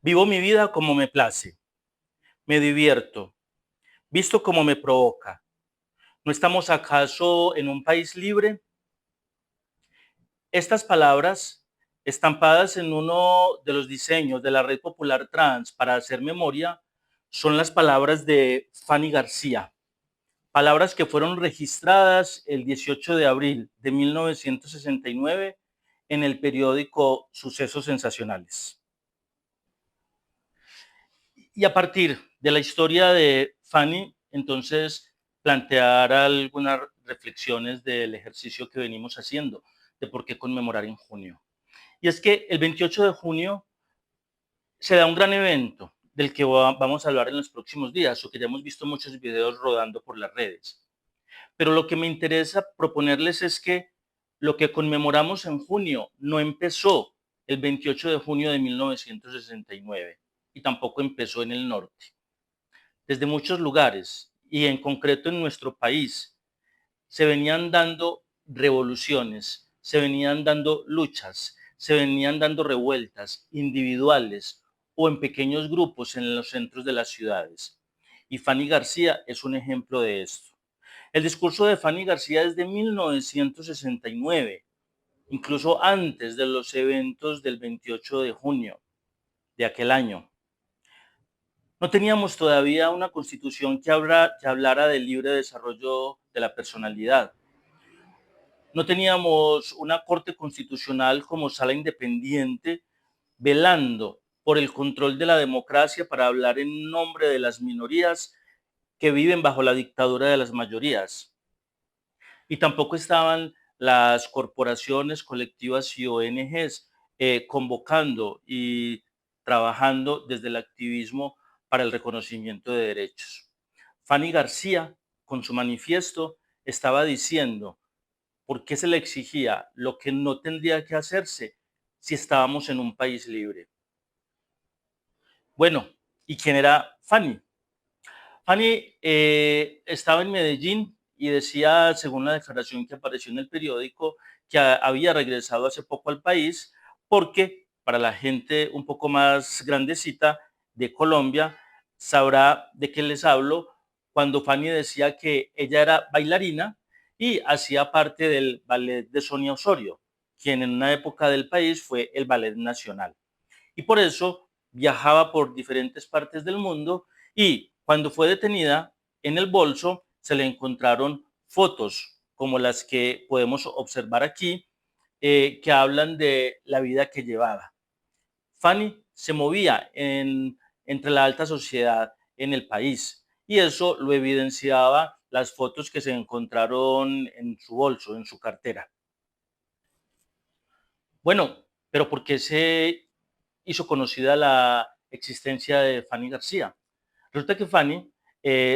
Vivo mi vida como me place, me divierto, visto como me provoca. ¿No estamos acaso en un país libre? Estas palabras, estampadas en uno de los diseños de la Red Popular Trans para hacer memoria, son las palabras de Fanny García, palabras que fueron registradas el 18 de abril de 1969 en el periódico Sucesos Sensacionales. Y a partir de la historia de Fanny, entonces plantear algunas reflexiones del ejercicio que venimos haciendo, de por qué conmemorar en junio. Y es que el 28 de junio se da un gran evento del que vamos a hablar en los próximos días, o que ya hemos visto muchos videos rodando por las redes. Pero lo que me interesa proponerles es que lo que conmemoramos en junio no empezó el 28 de junio de 1969 y tampoco empezó en el norte. Desde muchos lugares y en concreto en nuestro país se venían dando revoluciones, se venían dando luchas, se venían dando revueltas individuales o en pequeños grupos en los centros de las ciudades. Y Fanny García es un ejemplo de esto. El discurso de Fanny García es de 1969, incluso antes de los eventos del 28 de junio de aquel año. No teníamos todavía una constitución que hablara del libre desarrollo de la personalidad. No teníamos una corte constitucional como sala independiente velando por el control de la democracia para hablar en nombre de las minorías que viven bajo la dictadura de las mayorías. Y tampoco estaban las corporaciones colectivas y ONGs convocando y trabajando desde el activismo para el reconocimiento de derechos. Fanny García, con su manifiesto, estaba diciendo por qué se le exigía lo que no tendría que hacerse si estábamos en un país libre. Bueno, ¿y quién era Fanny? Fanny estaba en Medellín y decía, según la declaración que apareció en el periódico, que había regresado hace poco al país porque para la gente un poco más grandecita de Colombia sabrá de qué les hablo cuando Fanny decía que ella era bailarina y hacía parte del ballet de Sonia Osorio, quien en una época del país fue el ballet nacional. Y por eso viajaba por diferentes partes del mundo y cuando fue detenida, en el bolso se le encontraron fotos como las que podemos observar aquí, que hablan de la vida que llevaba. Fanny se movía entre la alta sociedad en el país y eso lo evidenciaba las fotos que se encontraron en su bolso, en su cartera. Bueno, pero ¿por qué se hizo conocida la existencia de Fanny García? Resulta que Fanny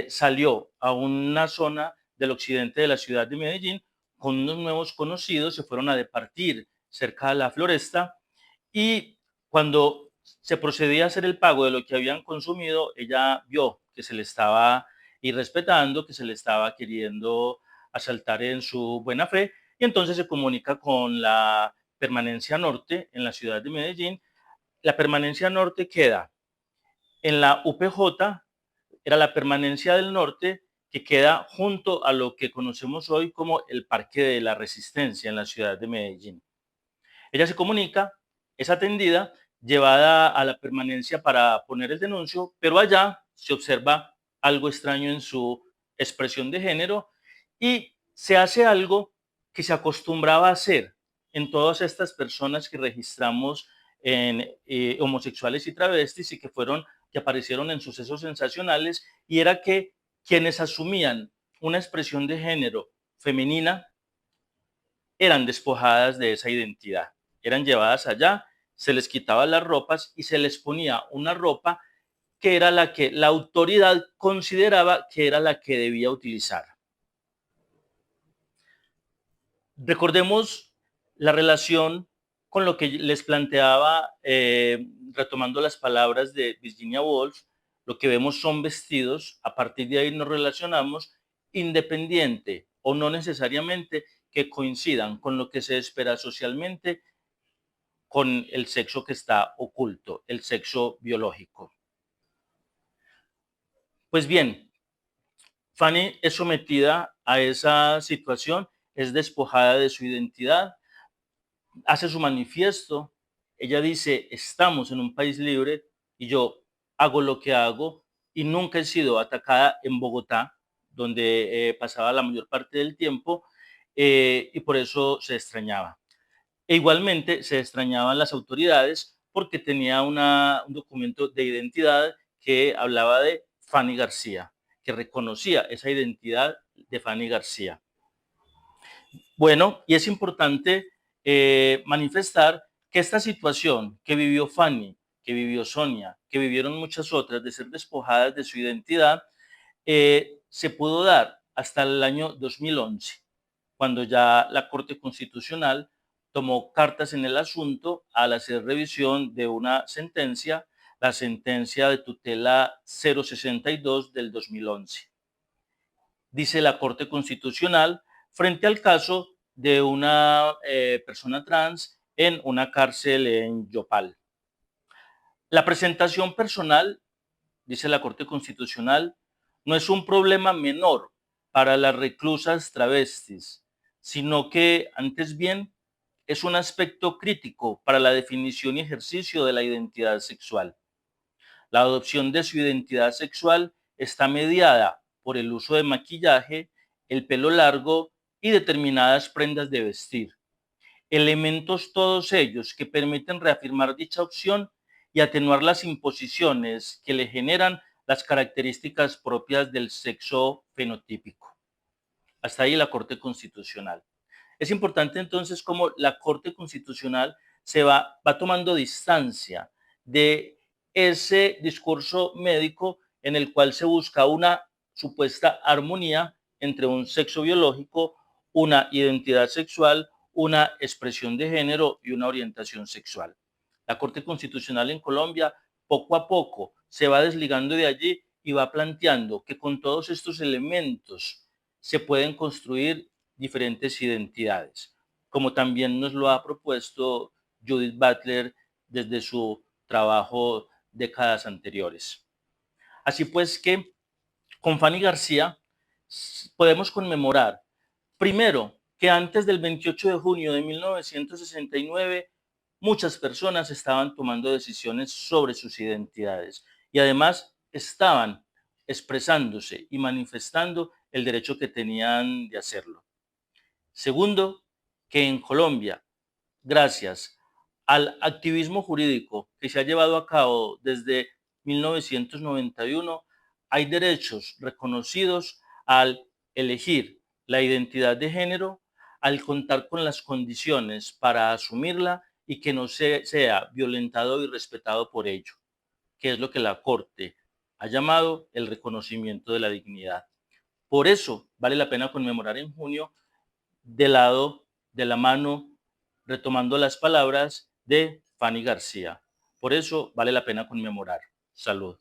salió a una zona del occidente de la ciudad de Medellín con unos nuevos conocidos, se fueron a departir cerca de la floresta y cuando se procedía a hacer el pago de lo que habían consumido, ella vio que se le estaba irrespetando, que se le estaba queriendo asaltar en su buena fe y entonces se comunica con la permanencia norte en la ciudad de Medellín. La permanencia norte queda en la UPJ, era la permanencia del norte que queda junto a lo que conocemos hoy como el Parque de la Resistencia en la ciudad de Medellín. Ella se comunica, es atendida, llevada a la permanencia para poner el denuncio, pero allá se observa algo extraño en su expresión de género y se hace algo que se acostumbraba a hacer en todas estas personas que registramos en homosexuales y travestis y que aparecieron en sucesos sensacionales, y era que quienes asumían una expresión de género femenina eran despojadas de esa identidad, eran llevadas allá, se les quitaba las ropas y se les ponía una ropa que era la que la autoridad consideraba que era la que debía utilizar. Recordemos la relación con lo que les planteaba, retomando las palabras de Virginia Woolf, lo que vemos son vestidos, a partir de ahí nos relacionamos, independiente o no necesariamente que coincidan con lo que se espera socialmente con el sexo que está oculto, el sexo biológico. Pues bien, Fanny es sometida a esa situación, es despojada de su identidad, hace su manifiesto, ella dice, estamos en un país libre y yo hago lo que hago y nunca he sido atacada en Bogotá, donde pasaba la mayor parte del tiempo, y por eso se extrañaba. E igualmente se extrañaban las autoridades porque tenía un documento de identidad que hablaba de Fanny García, que reconocía esa identidad de Fanny García. Bueno, y es importante manifestar que esta situación que vivió Fanny, que vivió Sonia, que vivieron muchas otras de ser despojadas de su identidad, se pudo dar hasta el año 2011, cuando ya la Corte Constitucional tomó cartas en el asunto al hacer revisión de una sentencia, la sentencia de tutela 062 del 2011. Dice la Corte Constitucional frente al caso de una persona trans en una cárcel en Yopal. La presentación personal, dice la Corte Constitucional, no es un problema menor para las reclusas travestis, sino que antes bien es un aspecto crítico para la definición y ejercicio de la identidad sexual. La adopción de su identidad sexual está mediada por el uso de maquillaje, el pelo largo y determinadas prendas de vestir. Elementos todos ellos que permiten reafirmar dicha opción y atenuar las imposiciones que le generan las características propias del sexo fenotípico. Hasta ahí la Corte Constitucional. Es importante entonces cómo la Corte Constitucional se va tomando distancia de ese discurso médico en el cual se busca una supuesta armonía entre un sexo biológico, una identidad sexual, una expresión de género y una orientación sexual. La Corte Constitucional en Colombia poco a poco se va desligando de allí y va planteando que con todos estos elementos se pueden construir diferentes identidades, como también nos lo ha propuesto Judith Butler desde su trabajo décadas anteriores. Así pues que con Fanny García podemos conmemorar, primero, que antes del 28 de junio de 1969 muchas personas estaban tomando decisiones sobre sus identidades y además estaban expresándose y manifestando el derecho que tenían de hacerlo. Segundo, que en Colombia, gracias al activismo jurídico que se ha llevado a cabo desde 1991, hay derechos reconocidos al elegir la identidad de género, al contar con las condiciones para asumirla y que no sea violentado y respetado por ello, que es lo que la Corte ha llamado el reconocimiento de la dignidad. Por eso vale la pena conmemorar en junio de la mano, retomando las palabras de Fanny García. Por eso vale la pena conmemorar. Salud.